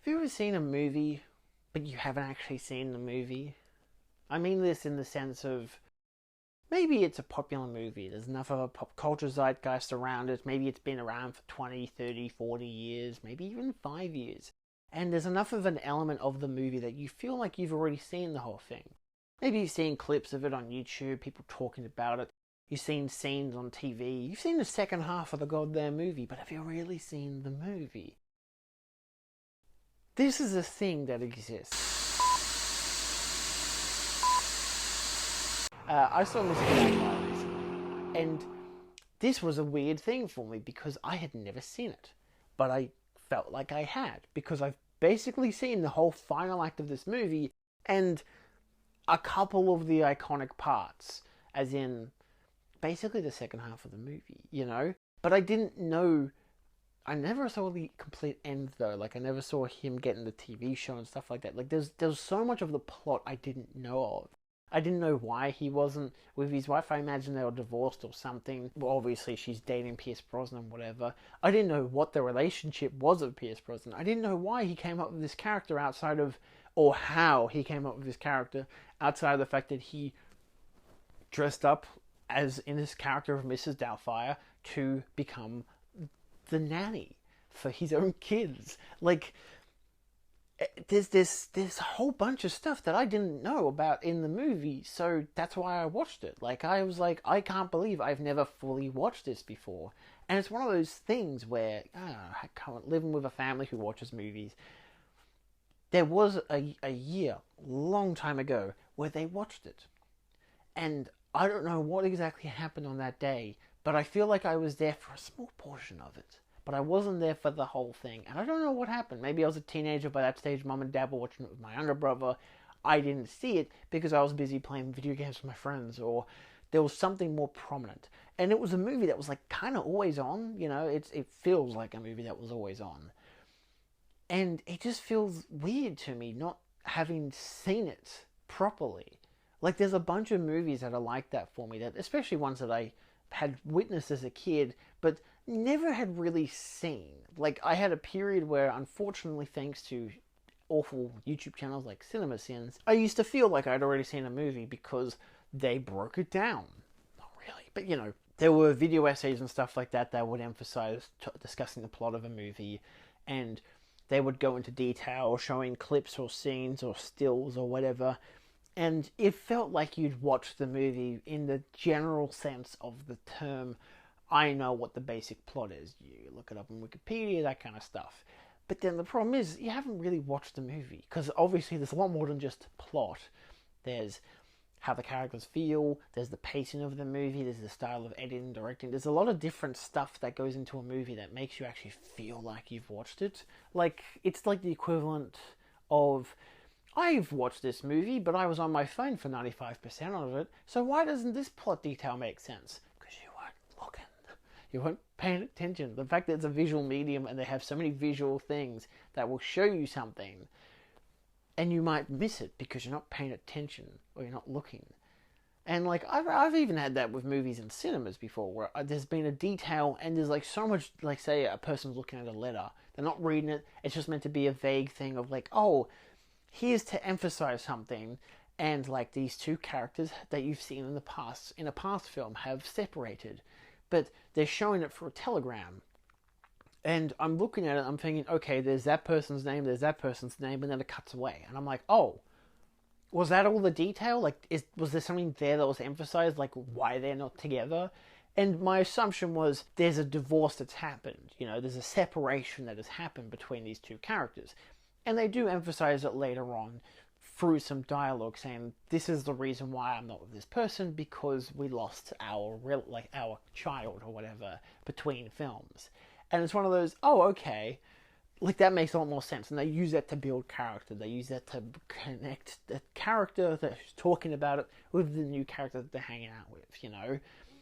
Have you ever seen a movie, but you haven't actually seen the movie? I mean this in the sense of maybe it's a popular movie. There's enough of a pop culture zeitgeist around it. Maybe it's been around for 20, 30, 40 years, maybe even 5 years. And there's enough of an element of the movie that you feel like you've already seen the whole thing. Maybe you've seen clips of it on YouTube, people talking about it. You've seen scenes on TV. You've seen the second half of the goddamn movie, but have you really seen the movie? This is a thing that exists. I saw Mr. Magpie recently, and this was a weird thing for me because I had never seen it, but I felt like I had because I've basically seen the whole final act of this movie and a couple of the iconic parts, as in basically the second half of the movie, you know? But I didn't know. I never saw the complete end though. Like I never saw him getting the TV show and stuff like that. Like there's so much of the plot I didn't know of. I didn't know why he wasn't with his wife. I imagine they were divorced or something. Well, obviously she's dating Pierce Brosnan, whatever. I didn't know what the relationship was of Pierce Brosnan. I didn't know why he came up with this character outside of, or how he came up with this character outside of the fact that he dressed up as in this character of Mrs. Doubtfire to become the nanny for his own kids. Like, there's this whole bunch of stuff that I didn't know about in the movie, so that's why I watched it. Like, I was like, I can't believe I've never fully watched this before. And it's one of those things where, I can't, living with a family who watches movies, there was a year, long time ago, where they watched it. And I don't know what exactly happened on that day, but I feel like I was there for a small portion of it. But I wasn't there for the whole thing. And I don't know what happened. Maybe I was a teenager by that stage. Mom and Dad were watching it with my younger brother. I didn't see it because I was busy playing video games with my friends. Or there was something more prominent. And it was a movie that was like kind of always on. You know, it feels like a movie that was always on. And it just feels weird to me not having seen it properly. Like there's a bunch of movies that are like that for me. That especially ones that I had witnessed as a kid, but never had really seen. Like I had a period where, unfortunately, thanks to awful YouTube channels like Cinema Sins, I used to feel like I'd already seen a movie because they broke it down. Not really, but you know, there were video essays and stuff like that that would emphasize discussing the plot of a movie, and they would go into detail, showing clips or scenes or stills or whatever. And it felt like you'd watched the movie in the general sense of the term. I know what the basic plot is. You look it up on Wikipedia, that kind of stuff. But then the problem is, you haven't really watched the movie. Because obviously there's a lot more than just plot. There's how the characters feel, there's the pacing of the movie, there's the style of editing, directing. There's a lot of different stuff that goes into a movie that makes you actually feel like you've watched it. Like, it's like the equivalent of, I've watched this movie, but I was on my phone for 95% of it, so why doesn't this plot detail make sense? Because you weren't looking. You weren't paying attention. The fact that it's a visual medium and they have so many visual things that will show you something, and you might miss it because you're not paying attention or you're not looking. And like I've even had that with movies in cinemas before, where there's been a detail and there's like so much, like say a person's looking at a letter, they're not reading it. It's just meant to be a vague thing of like, oh, here's to emphasize something, and like these two characters that you've seen in the past, in a past film, have separated, but they're showing it for a telegram. And I'm looking at it, I'm thinking, okay, there's that person's name, and then it cuts away. And I'm like, oh, was that all the detail? Like, was there something there that was emphasized, like why they're not together? And my assumption was there's a divorce that's happened. You know, there's a separation that has happened between these two characters. And they do emphasize it later on through some dialogue saying, this is the reason why I'm not with this person, because we lost our child or whatever between films. And it's one of those, oh, okay, like that makes a lot more sense. And they use that to build character. They use that to connect the character that's talking about it with the new character that they're hanging out with, you know?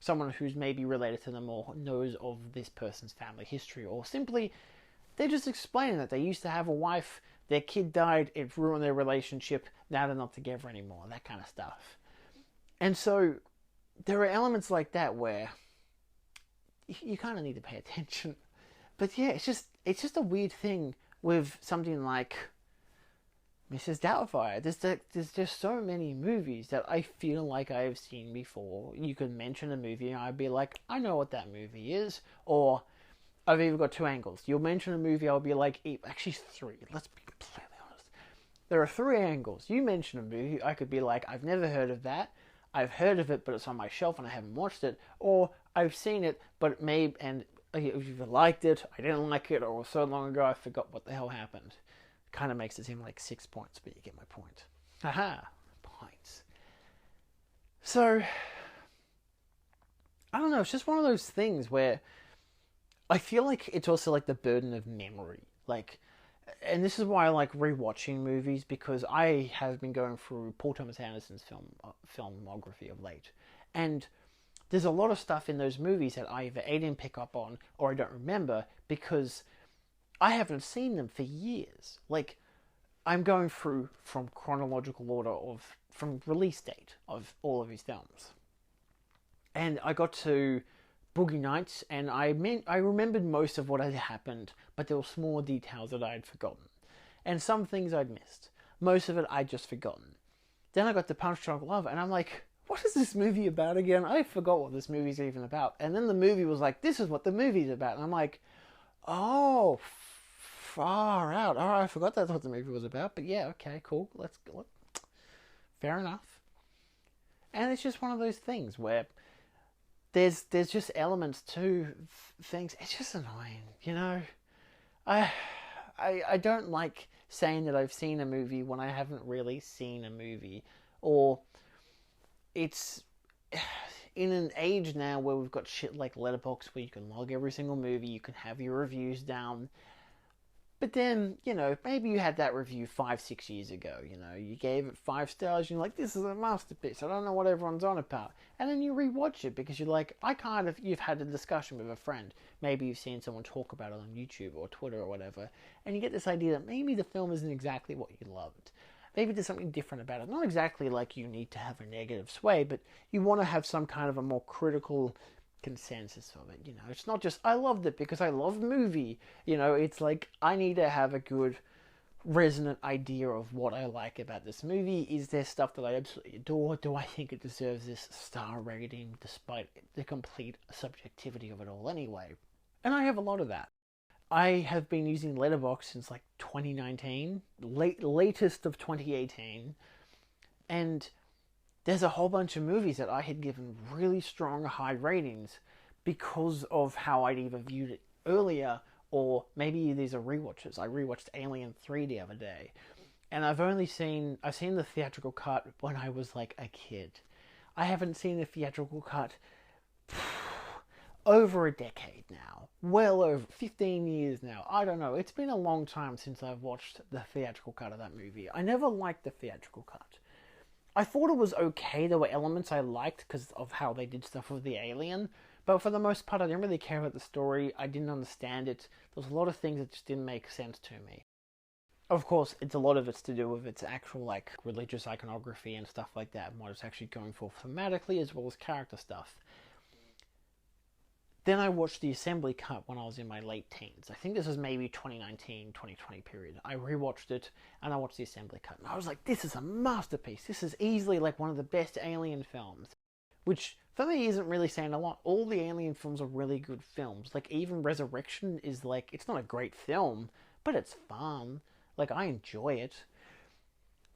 Someone who's maybe related to them or knows of this person's family history, or simply they're just explaining that they used to have a wife, their kid died, it ruined their relationship, now they're not together anymore, that kind of stuff. And so there are elements like that where you kind of need to pay attention. But yeah, it's just a weird thing with something like Mrs. Doubtfire. There's just so many movies that I feel like I've seen before. You could mention a movie and I'd be like, I know what that movie is. Or I've even got two angles. You'll mention a movie, I'll be like, actually three. Let's be completely honest. There are three angles. You mention a movie, I could be like, I've never heard of that. I've heard of it, but it's on my shelf and I haven't watched it. Or I've seen it, but and if you liked it, I didn't like it, or it was so long ago I forgot what the hell happened. Kind of makes it seem like 6 points, but you get my point. Haha, points. So, I don't know, it's just one of those things where I feel like it's also like the burden of memory. Like, and this is why I like rewatching movies, because I have been going through Paul Thomas Anderson's filmography of late. And there's a lot of stuff in those movies that I either A, didn't pick up on or I don't remember because I haven't seen them for years. Like, I'm going through from chronological order from release date of all of his films. And I got to Boogie Nights, and I remembered most of what had happened, but there were small details that I had forgotten. And some things I'd missed. Most of it I'd just forgotten. Then I got to Punch Drunk Love, and I'm like, what is this movie about again? I forgot what this movie's even about. And then the movie was like, this is what the movie's about. And I'm like, oh, far out. Oh, I forgot that's what the movie was about. But yeah, okay, cool. Let's go. Fair enough. And it's just one of those things where there's just elements to things. It's just annoying, you know. I don't like saying that I've seen a movie when I haven't really seen a movie, or it's in an age now where we've got shit like Letterboxd where you can log every single movie, you can have your reviews down. But then, you know, maybe you had that review 5-6 years ago, you know, you gave it 5 stars, you're like, this is a masterpiece, I don't know what everyone's on about. And then you rewatch it because you're like, you've had a discussion with a friend, maybe you've seen someone talk about it on YouTube or Twitter or whatever, and you get this idea that maybe the film isn't exactly what you loved. Maybe there's something different about it. Not exactly like you need to have a negative sway, but you want to have some kind of a more critical consensus of it, you know. It's not just I loved it because I love the movie, you know. It's like I need to have a good resonant idea of what I like about this movie. Is there stuff that I absolutely adore? Do I think it deserves this star rating despite the complete subjectivity of it all anyway? And I have a lot of that. I have been using Letterboxd since like 2019, latest of 2018, and there's a whole bunch of movies that I had given really strong high ratings because of how I'd either viewed it earlier, or maybe these are rewatches. I rewatched Alien 3 the other day, and I've seen the theatrical cut when I was like a kid. I haven't seen the theatrical cut over a decade now. Well over 15 years now. I don't know. It's been a long time since I've watched the theatrical cut of that movie. I never liked the theatrical cut. I thought it was okay. There were elements I liked because of how they did stuff with the alien. But for the most part, I didn't really care about the story. I didn't understand it. There was a lot of things that just didn't make sense to me. Of course, a lot of it's to do with its actual, like, religious iconography and stuff like that, and what it's actually going for thematically as well as character stuff. Then I watched the assembly cut when I was in my late teens. I think this was maybe 2019, 2020 period. I rewatched it, and I watched the assembly cut. And I was like, this is a masterpiece. This is easily like one of the best Alien films. Which, for me, isn't really saying a lot. All the Alien films are really good films. Like, even Resurrection is like, it's not a great film, but it's fun. Like, I enjoy it.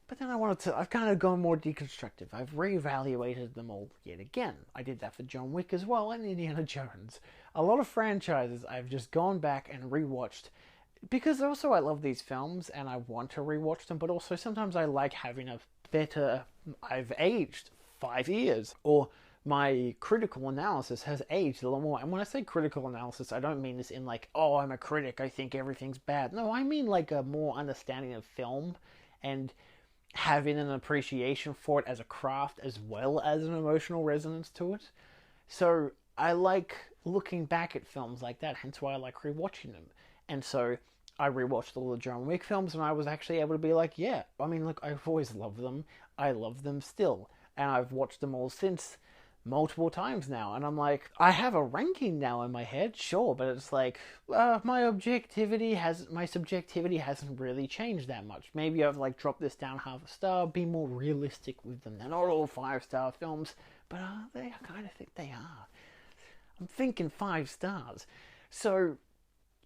But then I've kind of gone more deconstructive. I've reevaluated them all yet again. I did that for John Wick as well, and Indiana Jones. A lot of franchises I've just gone back and rewatched, because also I love these films and I want to rewatch them, but also sometimes I like having a better, I've aged 5 years, or my critical analysis has aged a lot more. And when I say critical analysis, I don't mean this in like, oh, I'm a critic, I think everything's bad. No, I mean like a more understanding of film and having an appreciation for it as a craft as well as an emotional resonance to it. So I like looking back at films like that, hence why I like rewatching them. And so I rewatched all the John Wick films and I was actually able to be like, yeah, I mean, look, I've always loved them. I love them still. And I've watched them all since multiple times now, and I'm like, I have a ranking now in my head, sure, but it's like, my subjectivity hasn't really changed that much. Maybe I've like dropped this down half a star, be more realistic with them. They're not all 5-star films, but they? I kind of think they are. I'm thinking 5 stars. So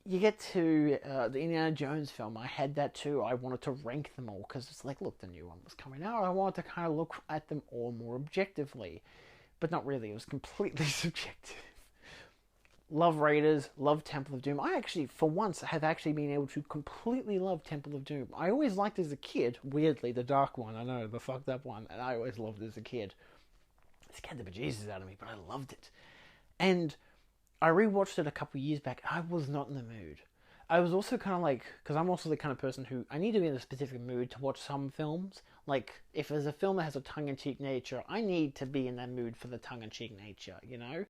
you get to the Indiana Jones film. I had that too. I wanted to rank them all because it's like, look, the new one was coming out. I wanted to kind of look at them all more objectively. But not really. It was completely subjective. Love Raiders, love Temple of Doom. I actually, for once, have actually been able to completely love Temple of Doom. I always liked as a kid, weirdly, the dark one. I know, the fucked up one. And I always loved it as a kid. It scared the bejesus out of me, but I loved it. And I rewatched it a couple of years back. I was not in the mood. I was also kind of like, because I'm also the kind of person who, I need to be in a specific mood to watch some films. Like, if there's a film that has a tongue-in-cheek nature, I need to be in that mood for the tongue-in-cheek nature, you know?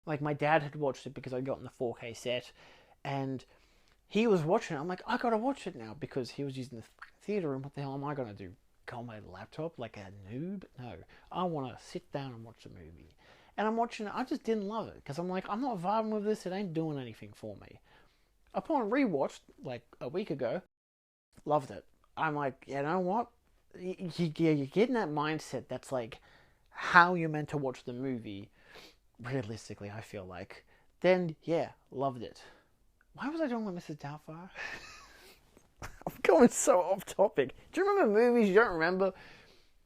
Like, my dad had watched it because I'd gotten the 4K set, and he was watching it. I'm like, I gotta watch it now, because he was using the theater, and what the hell am I gonna do? Go on my laptop like a noob? No. I want to sit down and watch the movie. And I'm watching it, I just didn't love it, because I'm like, I'm not vibing with this, it ain't doing anything for me. Upon rewatch, like a week ago, loved it. I'm like, you know what? You get in that mindset that's like how you're meant to watch the movie, realistically, I feel like. Then, yeah, loved it. Why was I talking about Mrs. Doubtfire? I'm going so off topic. Do you remember movies you don't remember?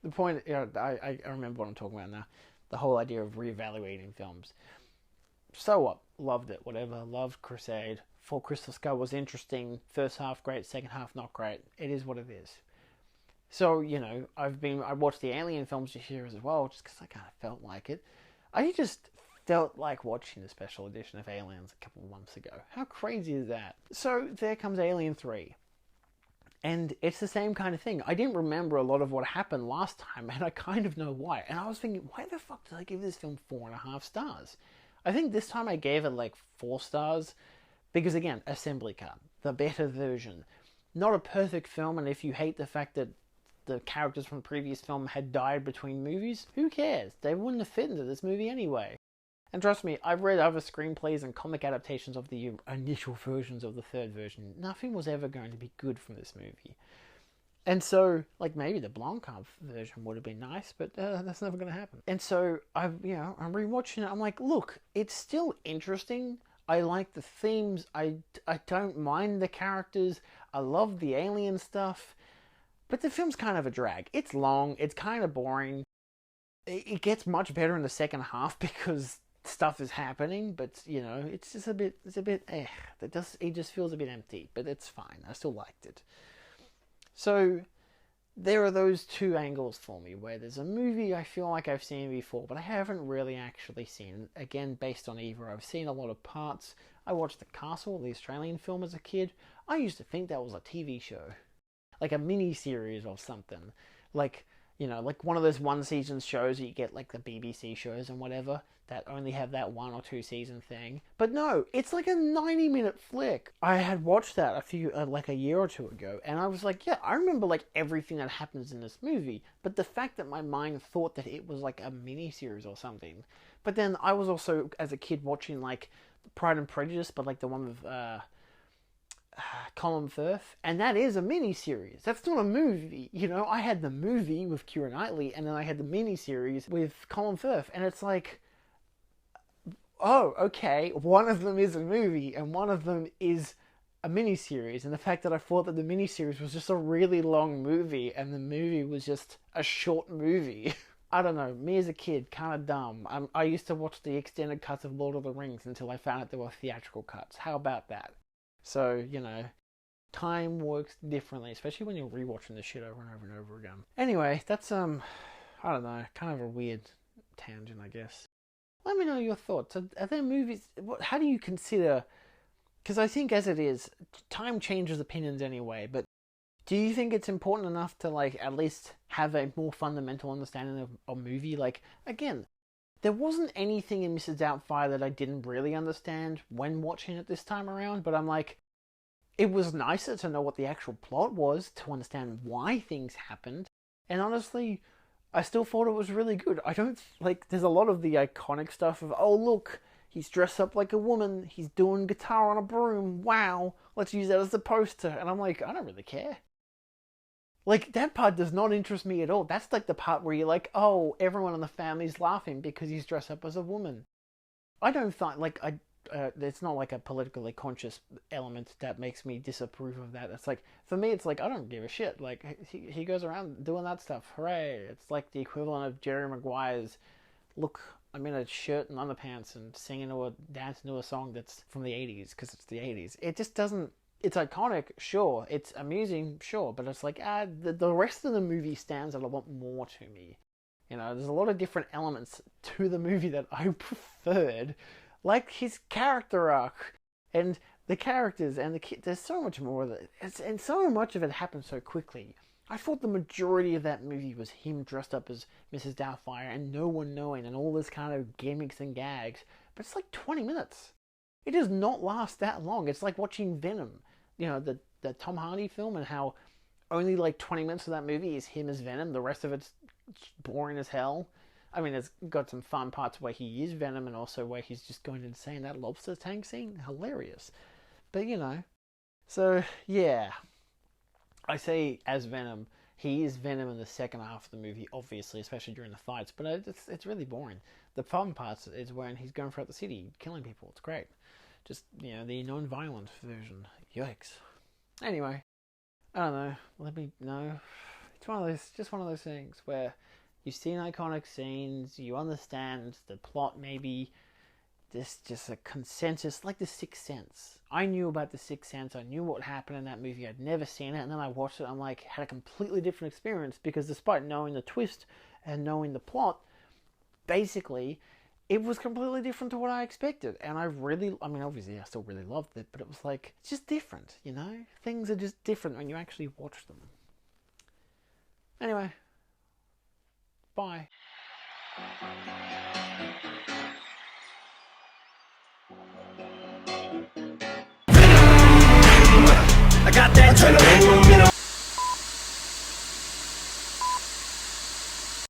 The point, I remember what I'm talking about now. The whole idea of reevaluating films. So what? Loved it, whatever. Loved Crusade. For Crystal Skull was interesting. First half great, second half not great. It is what it is. So, you know, I watched the Alien films this year as well, just because I kind of felt like it. I just felt like watching the special edition of Aliens a couple of months ago. How crazy is that? So, there comes Alien 3. And it's the same kind of thing. I didn't remember a lot of what happened last time, and I kind of know why. And I was thinking, why the fuck did I give this film 4.5 stars? I think this time I gave it like 4 stars, because again, assembly cut, the better version. Not a perfect film, and if you hate the fact that the characters from the previous film had died between movies, who cares? They wouldn't have fit into this movie anyway. And trust me, I've read other screenplays and comic adaptations of the initial versions of the third version. Nothing was ever going to be good from this movie. And so, like, maybe the Blomkamp version would have been nice, but that's never going to happen. And so, I'm rewatching it. I'm like, look, it's still interesting. I like the themes. I don't mind the characters. I love the alien stuff. But the film's kind of a drag. It's long. It's kind of boring. It gets much better in the second half because stuff is happening. But, you know, it's just a bit, it just feels a bit empty. But it's fine. I still liked it. So, there are those two angles for me, where there's a movie I feel like I've seen before, but I haven't really actually seen. Again, based on either I've seen a lot of parts. I watched The Castle, the Australian film, as a kid. I used to think that was a TV show. Like a mini-series or something. Like, you know, like one of those one-season shows that you get, like the BBC shows and whatever, that only have that 1 or 2 season thing. But no, it's like a 90-minute flick. I had watched that like a year or two ago, and I was like, yeah, I remember like everything that happens in this movie, but the fact that my mind thought that it was like a mini-series or something. But then I was also, as a kid, watching like Pride and Prejudice, but like the one with Colin Firth, and that is a mini-series. That's not a movie, you know. I had the movie with Keira Knightley, and then I had the mini-series with Colin Firth, and it's like, oh, okay, one of them is a movie, and one of them is a mini-series, and the fact that I thought that the mini-series was just a really long movie, and the movie was just a short movie. I don't know, me as a kid, kind of dumb. I used to watch the extended cuts of Lord of the Rings until I found out there were theatrical cuts. How about that? So, you know, time works differently, especially when you're rewatching this shit over and over and over again. Anyway, that's, I don't know, kind of a weird tangent, I guess. Let me know your thoughts. Are there movies, how do you consider, because I think as it is, time changes opinions anyway, but do you think it's important enough to, like, at least have a more fundamental understanding of a movie? Like, again, there wasn't anything in Mrs. Doubtfire that I didn't really understand when watching it this time around, but I'm like, it was nicer to know what the actual plot was, to understand why things happened, and honestly, I still thought it was really good. I don't like. There's a lot of the iconic stuff of, oh look, he's dressed up like a woman. He's doing guitar on a broom. Wow, let's use that as a poster. And I'm like, I don't really care. Like, that part does not interest me at all. That's like the part where you're like, oh, everyone in the family's laughing because he's dressed up as a woman. I don't find, like, it's not like a politically conscious element that makes me disapprove of that. It's like, for me, it's like, I don't give a shit. Like, he goes around doing that stuff. Hooray. It's like the equivalent of Jerry Maguire's, look, I'm in a shirt and underpants and singing or dancing to a song that's from the 80s because it's the 80s. It just doesn't. It's iconic, sure. It's amusing, sure. But it's like, the rest of the movie stands out a lot more to me. You know, there's a lot of different elements to the movie that I preferred, like his character arc and the characters and the kid. There's so much more of it, and so much of it happened so quickly. I thought the majority of that movie was him dressed up as Mrs. Doubtfire and no one knowing and all this kind of gimmicks and gags. But it's like 20 minutes. It does not last that long. It's like watching Venom, you know, the Tom Hardy film, and how only like 20 minutes of that movie is him as Venom. The rest of it's boring as hell. I mean, it's got some fun parts where he is Venom and also where he's just going insane. That lobster tank scene, hilarious. But, you know, so, yeah. I say as Venom. He is Venom in the second half of the movie, obviously, especially during the fights. But it's really boring. The fun parts is when he's going throughout the city, killing people. It's great. Just, you know, the non-violent version. Yikes. Anyway, I don't know. Let me know. It's just one of those things where you've seen iconic scenes, you understand the plot, maybe. This just a consensus, like The Sixth Sense. I knew about The Sixth Sense. I knew what happened in that movie. I'd never seen it, and then I watched it. I'm like, had a completely different experience because despite knowing the twist and knowing the plot, basically, it was completely different to what I expected. And I mean, obviously, I still really loved it, but it was like, it's just different, you know? Things are just different when you actually watch them. Anyway, bye. I got that adrenaline,